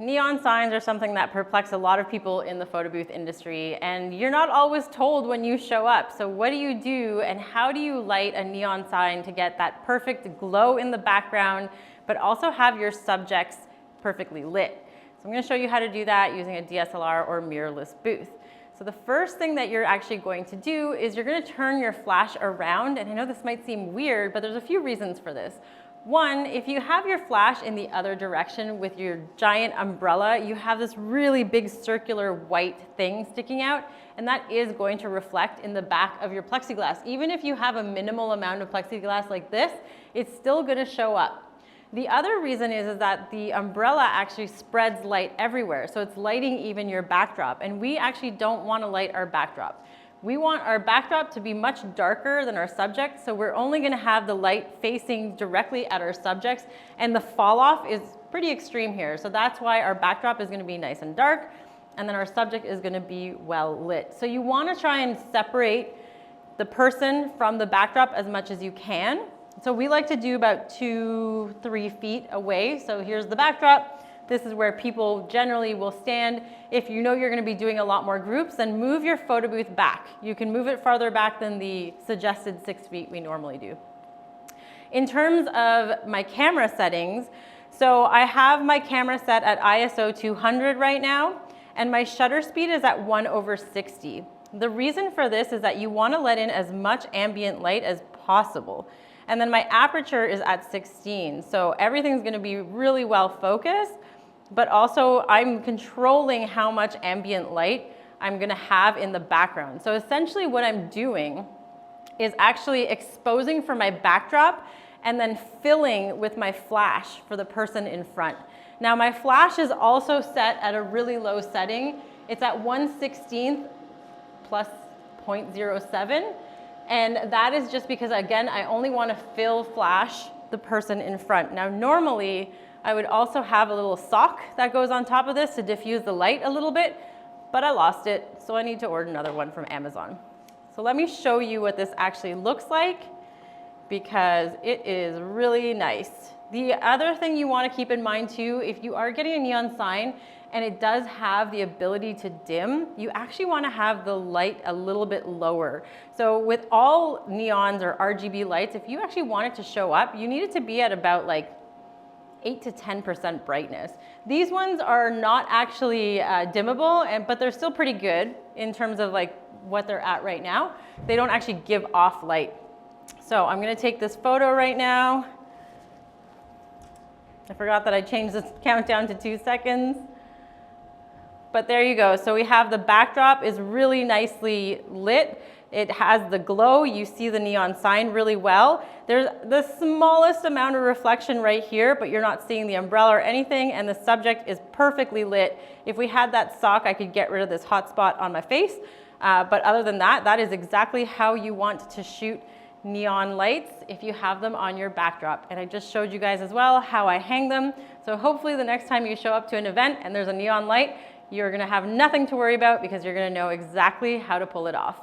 Neon signs are something that perplex a lot of people in the photo booth industry, and you're not always told when you show up. So what do you do, and how do you light a neon sign to get that perfect glow in the background, but also have your subjects perfectly lit? So I'm going to show you how to do that using a DSLR or mirrorless booth. So the first thing that you're actually going to do is you're going to turn your flash around, and I know this might seem weird, but there's a few reasons for this. One, if you have your flash in the other direction with your giant umbrella, you have this really big circular white thing sticking out, and that is going to reflect in the back of your plexiglass. Even if you have a minimal amount of plexiglass like this, it's still going to show up. The other reason is that the umbrella actually spreads light everywhere, so it's lighting even your backdrop, and we actually don't want to light our backdrop. We want our backdrop to be much darker than our subject, so we're only going to have the light facing directly at our subjects, and the fall off is pretty extreme here. So that's why our backdrop is going to be nice and dark, and then our subject is going to be well lit. So you want to try and separate the person from the backdrop as much as you can. So we like to do about 2-3 feet away. So here's the backdrop. This is where people generally will stand. If you know you're going to be doing a lot more groups, then move your photo booth back. You can move it farther back than the suggested 6 feet we normally do. In terms of my camera settings, so I have my camera set at ISO 200 right now, and my shutter speed is at 1/60. The reason for this is that you want to let in as much ambient light as possible. And then my aperture is at 16, so everything's going to be really well focused. But also I'm controlling how much ambient light I'm going to have in the background. So essentially what I'm doing is actually exposing for my backdrop and then filling with my flash for the person in front. Now my flash is also set at a really low setting. It's at 1/16 plus 0.07. And that is just because, again, I only want to fill flash the person in front. Now normally, I would also have a little sock that goes on top of this to diffuse the light a little bit, but I lost it, so I need to order another one from Amazon. So let me show you what this actually looks like, because it is really nice. The other thing you want to keep in mind too, if you are getting a neon sign and it does have the ability to dim, you actually want to have the light a little bit lower. So with all neons or RGB lights, if you actually want it to show up, you need it to be at about like 8 to 10% brightness. These ones are not actually dimmable, but they're still pretty good in terms of like what they're at right now. They don't actually give off light. So I'm going to take this photo right now. I forgot that I changed the countdown to 2 seconds. But there you go. So we have the backdrop is really nicely lit. It has the glow. You see the neon sign really well. There's the smallest amount of reflection right here, but you're not seeing the umbrella or anything, and the subject is perfectly lit. If we had that sock, I could get rid of this hot spot on my face. But other than that, that is exactly how you want to shoot neon lights if you have them on your backdrop. And I just showed you guys as well how I hang them. So hopefully the next time you show up to an event and there's a neon light, you're going to have nothing to worry about because you're going to know exactly how to pull it off.